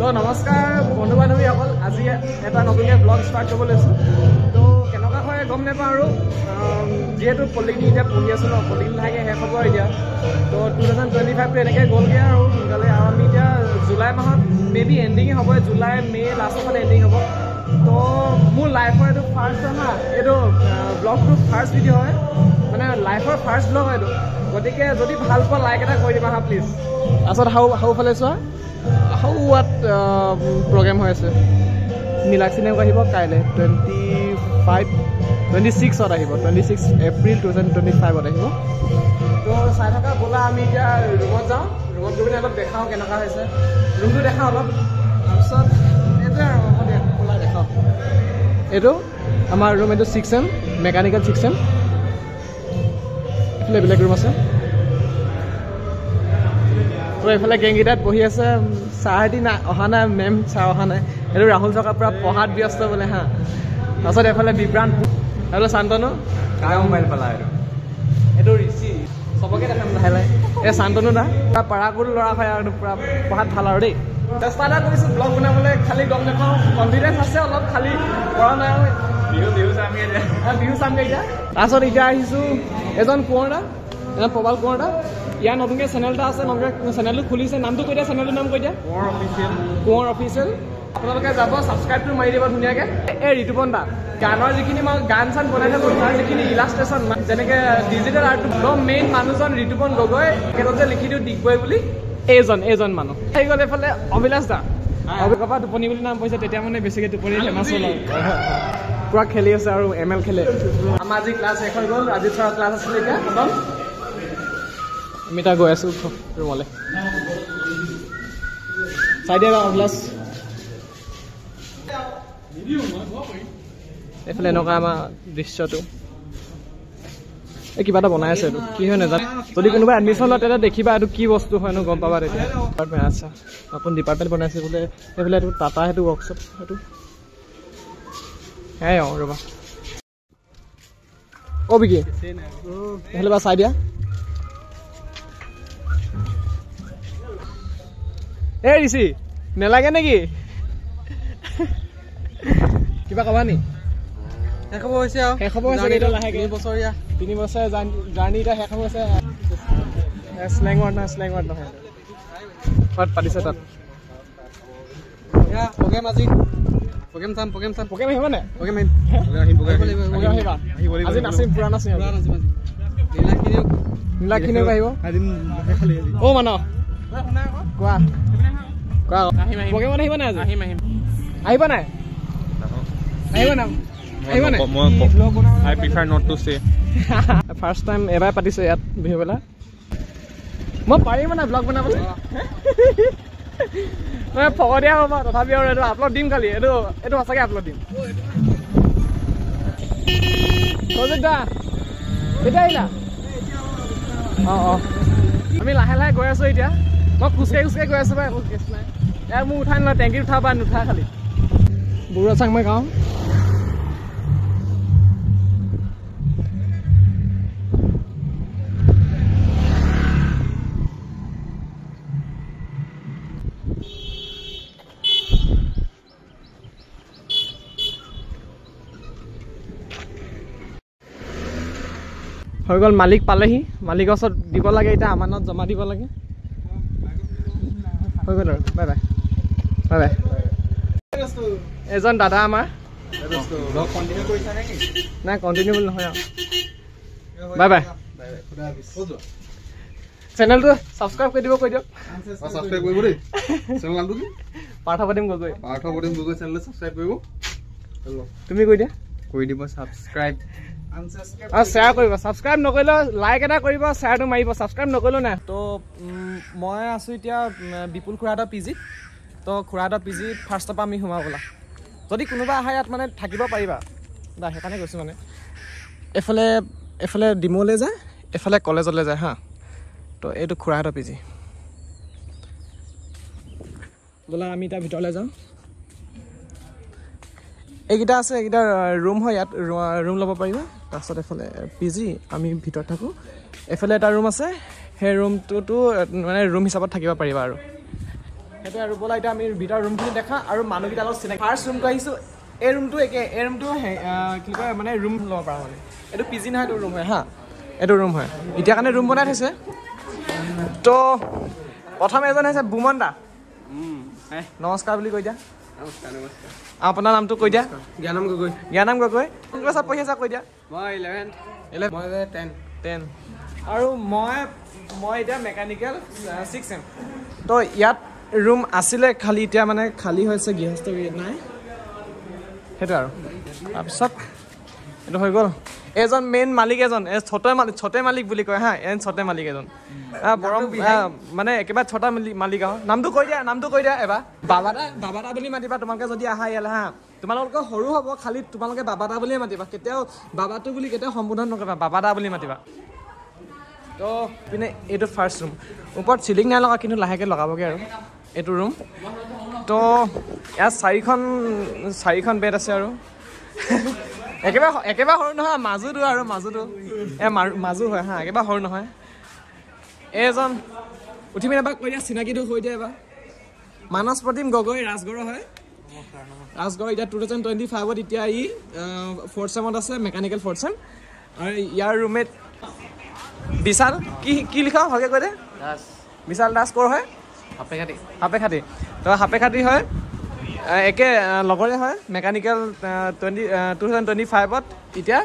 তো নমস্কাৰ বন্ধু বান্ধৱীসকল, আজি এটা নতুনকৈ ব্লগ ষ্টাৰ্ট কৰিব লৈছোঁ। তো কেনেকুৱা হয় গম নাপাওঁ আৰু যিহেতু পলিটেকনিক এতিয়া পঢ়ি আছোঁ ন, পলিটেকনিক লাহেকৈ শেষ হ'ব এতিয়া। তো 2025টো এনেকৈ গ'লগৈ আৰু সোনকালে। আৰু আমি এতিয়া জুলাই মাহত মেবি এণ্ডিঙে হ'ব, জুলাই মে' লাষ্টৰ ফালে এণ্ডিং হ'ব। তো মোৰ লাইফৰ এইটো ফাৰ্ষ্ট হয় না, এইটো ব্লগটো ফাৰ্ষ্ট ভিডিঅ' হয়, মানে লাইফৰ ফাৰ্ষ্ট ব্লগ হয় এইটো। গতিকে যদি ভাল পোৱা লাইক এটা কৰি দিবা হা প্লিজ। তাৰপাছত হাওফালে চোৱা, হাওৱাত প্ৰগ্ৰেম হৈ আছে। নীলাক্ষী নেওগ আহিব কাইলৈ 26ত আহিব, 26 এপ্ৰিল 2025ত আহিব। তো চাই থকা ব'লা, আমি এতিয়া ৰুমত যাওঁ। ৰুমত গৈ পিনে অলপ দেখাওঁ কেনেকুৱা হৈছে, ৰুমটো দেখাওঁ অলপ। তাৰপিছত এইটোৱে আৰু ব'লা দেখাওঁ। এইটো আমাৰ ৰুম, এইটো 6M, মেকানিকেল 6M। এইফালে বেলেগ ৰুম আছে। তো এইফালে গেংকেইটাত বহি আছে, ছাৰহেঁতি অহা নাই, মেম ছাৰ অহা নাই। এইটো ৰাহুল চকাৰ পৰা পঢ়াত ব্যস্ত বোলে হা। তাৰপাছত এইফালে বিভ্ৰান্ত, এইফালে শান্তনু, কাৰ মোবাইল পালা এইটো ঋষি, চবকে দেখাম লাহে লাহে। এই শান্তনু দা পূৰা পাৰাকুল ল'ৰা হয় আৰু পূৰা পঢ়াত ভাল আৰু দেই। চেষ্টা এটা কৰিছোঁ ব্লগ বনাবলৈ, খালি গম নাপাওঁ, কনফিডেঞ্চ আছে অলপ, খালি কৰা নাই আৰু। বিহু চামগৈ এতিয়া। তাৰপাছত এতিয়া আহিছোঁ এজন কোঁৱৰ দা, প্ৰবাল কোঁৱৰ দা। ইয়াৰ নতুনকৈ চেনেল এটা আছে, নতুনকৈ চেনেলটো খুলিছে। নামটো কৈ দিয়া, চেনেলটোৰ নাম কৈ দিয়া। কোঁৱৰ অফিচিয়েল। আপোনালোকে যাব, ছাবস্ক্ৰাইবটো মাৰি দিব ধুনীয়াকৈ। এই ঋতুপন দা, গানৰ যিখিনি মই গান চান বনাই থাকোঁ, তাৰ যিখিনি ইলাষ্ট্ৰেশ্যন, যেনেকৈ ডিজিটেল আৰ্টটো একদম মেইন মানুহজন ঋতুপন গগৈ, তেখেতক যে লিখি দিওঁ ডিগবৈ বুলি, এইজন মানুহ। আহি গ'ল এইফালে অভিলাষ দা। অভিলাষৰ পৰা টোপনি বুলি নাম পৰিছে, তেতিয়া মানে বেছিকৈ টোপনি ফেমাছ হ'ল আৰু পূৰা খেলি আছে আৰু ML খেলে। আমাৰ আজি ক্লাছ শেষ হৈ গ'ল, আজি ছাৰৰ ক্লাছ আছিলে। এতিয়া খতম, আমি তাৰ গৈ আছোঁ ৰুমলৈ। চাই দিয়া অভিলাষ। এইফালে এনেকুৱা আমাৰ দৃশ্যটো। এই কিবা এটা বনাই আছে, এইটো কি হয় নাজানো। যদি কোনোবাই এডমিশ্যন লয় তেতিয়া দেখিবা এইটো কি বস্তু হয়নো, গম পাবা তেতিয়া। আচ্ছা, নতুন ডিপাৰ্টমেণ্ট বনাইছে বোলে। সেইফালে এইটো টাটা, সেইটো ৱৰ্কশ্বপ, সেইটো হে অঁ ৰ'বা। অ' বিকি সেইফালে বাৰু চাই দিয়া। এই ঋষি নেলাগে নেকি? কিবা ক'বা নি? শেষ হ'ব হৈছে আৰু, শেষ হ'ব হৈছে লাহেকৈ। 3 বছৰীয়া জাৰ্ণি এতিয়া শেষ হ'ব হৈছে। শ্লেং ৱাৰ্ড নহয়, ক'ত পাতিছে তাত প্ৰগ্ৰেম আজি। প্ৰগ্ৰেম চাম। প্ৰগ্ৰেম আহিব নাই? প্ৰগ্ৰেম আহিবা। আজি নাচিম, পূৰা নাচিম। নীলাক্ষী নেওগ আহিব। অ' মানৱ কোৱা প্ৰগ্ৰেমত আহিব নাই? আজি আহিব নাই? I prefer not to say. First time এবাৰ পাতিছে ইয়াত বিহু বেলা। মই পাৰিম মানে ব্লগ বনাবলৈ, মানে ফকতীয়া হ'ব তথাপি আৰু এইটো আপলোড দিম খালি। এইটো সঁচাকৈ আপলোড দিম। সৌজিত দা কেতিয়া আহিলা? অঁ আমি লাহে লাহে গৈ আছোঁ এতিয়া। মই খোজকাঢ়ি গৈ আছোঁ বাৰু, একো কেছ নাই। ইয়াৰ মোৰ উঠাই নলয়, টেংকিত উঠা বা নুঠা খালি। বৰুৱা চাংমাই গাঁও। হৈ গ'ল, মালিক পালেহি। মালিকৰ ওচৰত দিব লাগে, এতিয়া আমানত জমা দিব লাগে। হৈ গ'ল আৰু বাই বাই। এজন দাদা আমাৰ, নাই কণ্টিনিউ বুলি নহয় আৰু বাই বাই। চেনেলটো ছাবস্ক্ৰাইব কৰি দিব, কৈ দিয়ক। পাৰ্থপ্ৰতিম গগৈ চেনেলটো ছাবস্ক্ৰাইব কৰিব। তুমি কৈ দিয়া। কৰি দিব ছাবস্ক্ৰাইব আৰু শ্বেয়াৰ কৰিব। ছাবস্ক্ৰাইব নকৰিলেও লাইক এটা কৰিব, শ্বেয়াৰটো মাৰিব। ছাবস্ক্ৰাইব নকৰিলেও নাই। তো মই আছোঁ এতিয়া বিপুল খুৰাহঁতৰ PGত। তো খুৰাহঁতৰ PG ফাৰ্ষ্টৰ পৰা আমি সোমাওঁ বোলা। যদি কোনোবা আহে ইয়াত মানে থাকিব পাৰিবা দা, সেইকাৰণে কৈছোঁ মানে। এইফালে ডিমৌলৈ যায়, এইফালে কলেজলৈ যায় হা। তো এইটো খুৰাহঁতৰ PG। বোলা আমি এতিয়া ভিতৰলৈ যাওঁ। এইকেইটা আছে, এইকেইটা ৰুম হয়, ইয়াত ৰুম ল'ব পাৰিবা। তাৰপিছত এইফালে PG, আমি ভিতৰত থাকোঁ। এইফালে এটা ৰুম আছে, সেই ৰুমটোতো মানে ৰুম হিচাপত থাকিব পাৰিবা আৰু সেইটো আৰু ব'লা এতিয়া আমি ভিতৰৰ ৰুমখিনি দেখা আৰু মানুহকেইটাৰ লগত চিনাকি ফাৰ্ষ্ট ৰুমটো আহিছোঁ এই ৰুমটো একে এই ৰুমটো কি কয় মানে ৰুম ল'ব পাৰা মানে এইটো পি জি নহয় এইটো ৰুম হয় হা এইটো ৰুম হয় এতিয়া কাৰণে ৰুম বনাই থৈছে তো প্ৰথম এজন হৈছে বুমন দা নমস্কাৰ বুলি কৈ দিয়া নমস্কাৰ নমস্কাৰ আপোনাৰ নামটো কৈ দিয়া জ্ঞানম গগৈ কোন ক্লাছত পঢ়ি আছা কৈ দিয়া মই 11 মই 10 আৰু মই এতিয়া মেকানিকেল 6 এম তো ইয়াত ৰুম আছিলে খালী এতিয়া মানে খালী হৈছে গৃহস্থ নাই সেইটো আৰু তাৰপিছত এইটো হৈ গ'ল এজন মেইন মালিক এজন ছটে মালিক বুলি কয় হা ছটে মালিক এজন বৰম মানে একেবাৰে ছটা মালিক আৰু নামটো কৈ দিয়া এবাৰ বাবাদা বুলি মাতিবা তোমালোকে যদি আহা ইয়ালৈ হা তোমালোকৰ সৰু হ'ব খালী তোমালোকে বাবাদা বুলিয়ে মাতিবা কেতিয়াও বাবাটো বুলি কেতিয়াও সম্বোধন নকৰিবা বাবাদা বুলি মাতিবা তো পিনে এইটো ফাৰ্ষ্ট ৰুম ওপৰত চিলিং নাই লগা কিন্তু লাহেকৈ লগাবগৈ আৰু এইটো ৰুম তো ইয়াত চাৰিখন বেড আছে আৰু একেবাৰে সৰু নহয় মাজুটো মাজু হয় হা একেবাৰে সৰু নহয় এইজন উঠি পিনে এবাৰ কৈ দিয়া চিনাকিটো কৈ দিয়া এবাৰ মানস প্ৰতিম গগৈ ৰাজগড়ৰ হয় ৰাজগড় এতিয়া 2025ত এতিয়া ই 4th চেমত আছে মেকানিকেল 4th চেম আৰু ইয়াৰ ৰুমমেট বিশাল কি লিখা ভালকৈ কৈ দে বিশাল দাস ক'ৰ হয় সাপেখাতি তো সাপেখাতি হয় একে লগৰে হয় মেকানিকেল 2025ত এতিয়া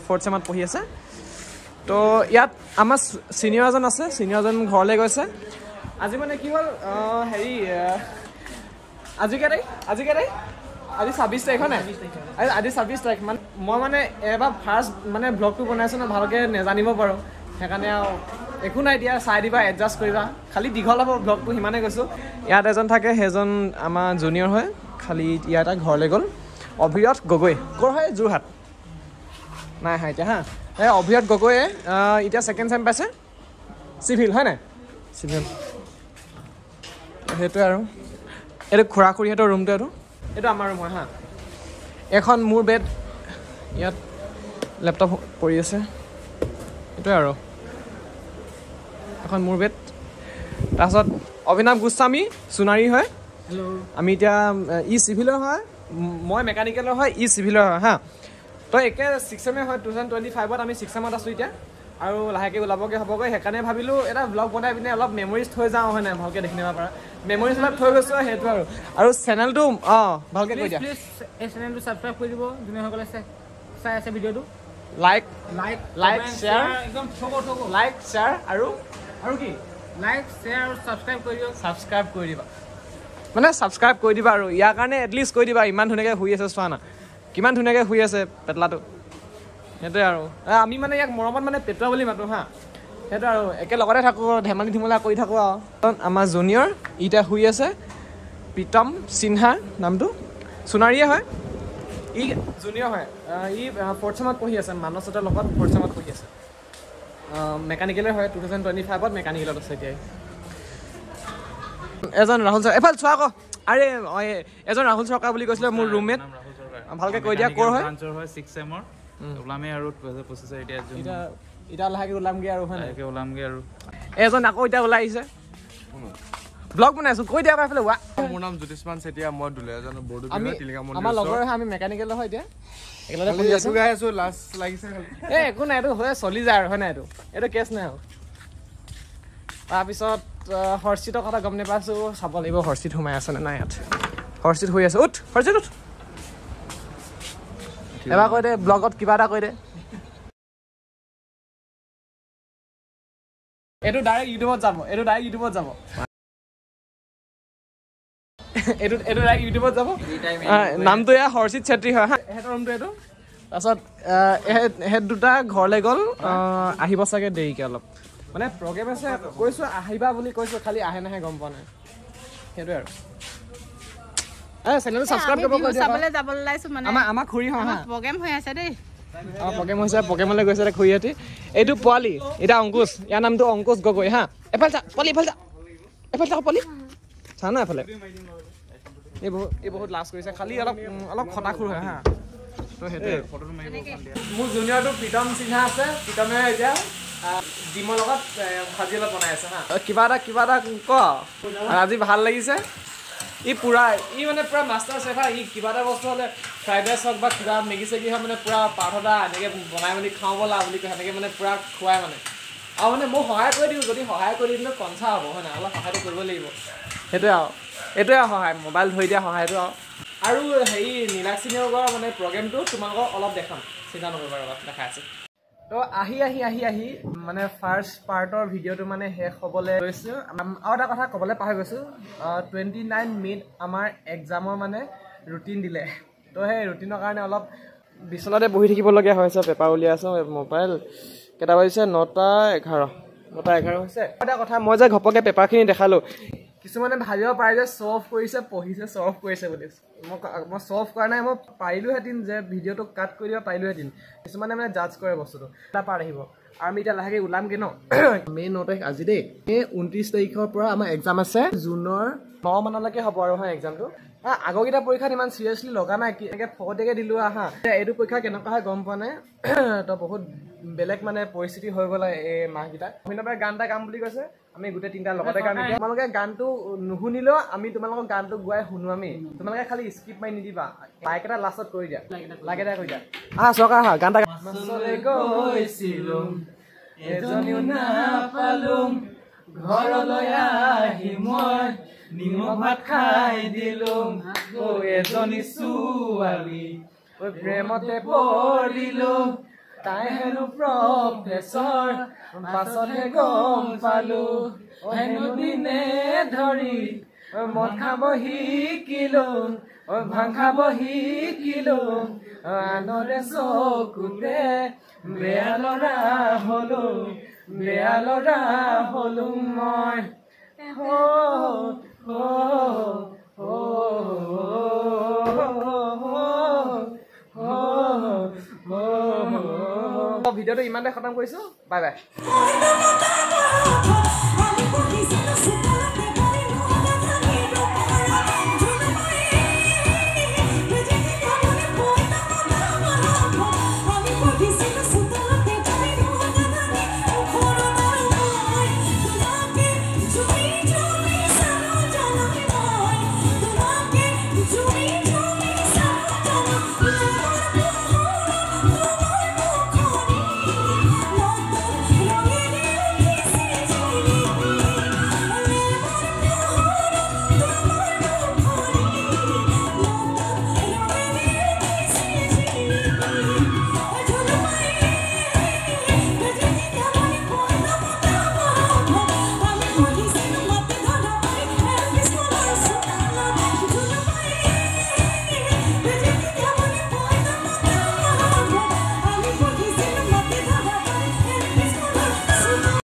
4th চেমত পঢ়ি আছে তো ইয়াত আমাৰ ছিনিয়ৰ এজন আছে ছিনিয়ৰজন ঘৰলৈ গৈছে আজি মানে কি হ'ল হেৰি আজি 26 তাৰিখ হয় নাই আজি 26 তাৰিখ মানে মই মানে এবাৰ ফাৰ্ষ্ট মানে ব্লগটো বনাইছোঁ ন ভালকৈ নেজানিব পাৰোঁ সেইকাৰণে আৰু একো নাই দিয়া চাই দিবা এডজাষ্ট কৰিবা খালী দীঘল হ'ব ব্লগটো সিমানে কৈছোঁ ইয়াত এজন থাকে সেইজন আমাৰ জুনিয়ৰ হয় খালী ইয়াত ঘৰলৈ গ'ল অভিৰত গগৈ ক'ৰ হয় যোৰহাট নাই হয় এতিয়া হা এই অভিৰত গগৈয়ে এতিয়া 2nd চেম পাইছে চিভিল হয় নাই চিভিল সেইটোৱে আৰু এইটো খুৰা খুৰীহঁতৰ ৰুমটো এইটো আমাৰ ৰুম হয় হা এখন মোৰ বেড ইয়াত লেপটপ পৰি আছে এইটোৱে আৰু এখন মোৰ বেড তাৰপিছত অভিনাভ গোস্বামী সোণাৰী হয় আমি এতিয়া ই চিভিলৰ হয় মই মেকানিকেলৰ হয় ই চিভিলৰ হয় হা তো একে 6 চেমে হয় 2025ত আমি 6 চেমত আছোঁ এতিয়া আৰু লাহেকৈ ওলাবগৈ হ'বগৈ সেইকাৰণে ভাবিলোঁ এটা ব্লগ বনাই পিনে অলপ মেমৰিজ থৈ যাওঁ হয় নাই ভালকৈ দেখি নিব পাৰা মেমৰিজ অলপ থৈ গৈছোঁ সেইটো আৰু চেনেলটো ভালকৈ কৈ দিয়া এই চেনেলটো ছাবস্ক্ৰাইব কৰি দিব যোনসকলে চাই আছে ভিডিঅ'টো লাইক শ্বেয়াৰ একদম লাইক শ্বেয়াৰ আৰু কি লাইক শ্বেয়াৰ আৰু ছাবস্ক্ৰাইব কৰি দিবা মানে ছাবস্ক্ৰাইব কৰি দিবা আৰু ইয়াৰ কাৰণে এটলিষ্ট কৈ দিবা ইমান ধুনীয়াকৈ শুই আছে চোৱা না কিমান ধুনীয়াকৈ শুই আছে পেটলাটো সেইটোৱে আৰু আমি মানে ইয়াক মৰমত মানে পেটুৱা বুলি মাতোঁ হা সেইটো আৰু একেলগতে থাকোঁ ধেমালি ধুমলা কৰি থাকোঁ আৰু আমাৰ জুনিয়ৰ এতিয়া শুই আছে প্ৰীতম সিনহা নামটো সোণাৰীয়ে হয় ই জুনিয়ৰ হয় ই 4th চেমত পঢ়ি আছে মানসহঁতৰ লগত 4th চেমত পঢ়ি আছে মেকানিকেলৰ হয় 2025ত মেকানিকেলত আছে এতিয়া এজন ৰাহুল ছাৰ এফালে চোৱা আকৌ আৰে এজন ৰাহুল চৰকাৰ বুলি কৈছিলে মোৰ ৰুমমেট ভালকৈ কৈ দিয়া ক'ৰ হয় 6 চেমৰ ওলামে আৰু 2025 এতিয়া লাহেকৈ ওলামগৈ আৰু হয় লাহেকৈ ওলামগৈ আৰু এজন আকৌ এতিয়া ওলাই আহিছে ব্লগ বনাইছোঁ কৈ দিয়া এফালে ৱা মোৰ নাম জ্যোতিষমান চেতিয়া মই দুলীয়াজান বৰদু আমাৰ লগৰ হয় আমি মেকানিকেলৰ হয় এতিয়া গাই আছো লাজ লাগিছে একো নাই এইটো হৈ চলি যায় আৰু হয় নাই এইটো কেছ নাই আৰু তাৰপিছত হৰ্ষিতৰ কথা গম নাপাইছোঁ চাব লাগিব হৰ্ষিত সোমাই আছে নে নাই ইয়াত হৰ্ষিত হৈ আছে হৰ্ষিত এবাৰ কৈ দে ব্লগত কিবা এটা কৈ দে এইটো ডাইৰেক্ট ইউটিউবত যাব এইটো ডাইৰেক্ট ইউটিউবত যাব নামটো এয়া হৰ্ষিত চেত্ৰী হয় হা সিহঁতৰ ৰুমটো এইটো তাৰপিছত সিহঁত দুটা ঘৰলৈ গ'ল আহিব চাগে দেৰিকৈ অলপ মানে প্ৰগ্ৰেম আছে কৈছোঁ আহিবা বুলি কৈছোঁ খালি আহে নাহে গম পোৱা নাই সেইটোৱে আৰু চেনেলটো ছাবস্ক্ৰাইব কৰিব কৈ দিয়া চাবলৈ যাবলৈ লাইছো মানে আমাৰ খুৰী হয় হা প্ৰগ্ৰেম হৈ আছে দেই প্ৰগ্ৰেম হৈছে প্ৰগ্ৰেমলৈ গৈছে খুৰীহঁতি এইটো পোৱালি এতিয়া অংকুশ ইয়াৰ নামটো অংকুশ গগৈ হা এফালে চা পোৱালি এফালে চা পোৱালি চা না এফালে এই বহুত লাজ কৰিছে খালি অলপ খটাখুৰ হয় হা তো সেইটোৱে মোৰ জুনিয়ৰটো প্ৰীতম সিনহা আছে প্ৰীতমে এতিয়া ডিমৰ লগত ভাজি অলপ বনাই আছে হা কিবা এটা ক আজি ভাল লাগিছে ই পুৰা ই মানে পুৰা মাষ্টাৰ চেফ হা ই কিবা এটা বস্তু হ'লে ফ্ৰাইড ৰাইচ হওক বা কিবা মেগী চেগি হওক মানে পুৰা পাৰ্থদা এনেকৈ বনাই মেলি খাওঁ ব'লা বুলি কয় সেনেকৈ মানে পুৰা খুৱাই মানে আৰু মানে মই সহায় কৰি দিওঁ যদি সহায় কৰি দিলে কঞ্চা হ'ব হয় নাই অলপ সহায়টো কৰিব লাগিব সেইটোৱে আৰু এইটোৱে সহায় মোবাইল ধৰি দিয়া সহায়টো আৰু হেৰি নীলাক্ষী নেওগৰ মানে প্ৰগ্ৰেমটো তোমালোকক অলপ দেখাম চিন্তা নকৰিবা অলপ দেখাই আছে তো আহি মানে ফাৰ্ষ্ট পাৰ্টৰ ভিডিঅ'টো মানে শেষ হ'বলৈ লৈছোঁ আৰু এটা কথা ক'বলৈ পাহৰি গৈছোঁ 29 মে'ত আমাৰ এক্সামৰ মানে ৰুটিন দিলে তো সেই ৰুটিনৰ কাৰণে অলপ বিচনাতে বহি থাকিবলগীয়া হৈছে পেপাৰ উলিয়াই আছোঁ মোবাইল কেইটা বাজিছে 9:11 হৈছে এটা কথা মই যে ঘপককৈ পেপাৰখিনি দেখালোঁ কিছুমানে ভাবিব পাৰে যে শ্ব' অফ কৰিছে পঢ়িছে শ্ব' অফ কৰিছে বুলি মই শ্ব' অফ কৰা নাই মই পাৰিলোহেঁতেন যে ভিডিঅ'টো কাট কৰি দিব পাৰিলোহেঁতেন কিছুমানে মানে জাজ কৰে বস্তুটো এটা পাৰ্ট আহিব আৰু আমি এতিয়া লাহেকৈ ওলামগৈ ন মে' 9 তাৰিখ আজি দেই মে' 29 তাৰিখৰ পৰা আমাৰ এক্সাম আছে জুনৰ 9 মানলৈকে হ'ব আৰু হা এক্সামটো আগৰকেইটা পৰীক্ষাত ইমান চিৰিয়াছলি লগা নাই কি এনেকৈ ফকতীয়াকৈ দিলোঁ হা এইটো পৰীক্ষা কেনেকুৱা হয় গম পোৱা নাই তো বহুত বেলেগ মানে পৰিস্থিতি হৈ গ'ল এই মাহকেইটা অভিনৱে গান এটা গাম বুলি কৈছে আমি গোটেই তিনিটা লগতে গাম তোমালোকে গানটো নুশুনিলেও আমি তোমালোকৰ গানটো গোৱাই শুনো আমি তোমালোকে খালি স্কিপ মাৰি নিদিবা লাইক এটা লাষ্টত কৰি দিয়া লাইক এটা কৰি দিয়া চৰকাৰ আহা গান এটা গৈছিলোঁ এজনীও নাপালোঁ ঘৰলৈ আহি মই নিমখ ভাত খাই দিলোঁ এজনী ছোৱালী প্ৰেমতে পৰিলোঁ তাই হেনো প্ৰফেচৰ পাছতহে গম পালোঁ হেনো দিনে ধৰি মদ খাব শিকিলোঁ ভাং খাব শিকিলোঁ আনৰে চকুতে বেয়া ল'ৰা হ'লোঁ মই ভিডিঅ'টো ইমানতে খতম কৰিছোঁ বাই বাই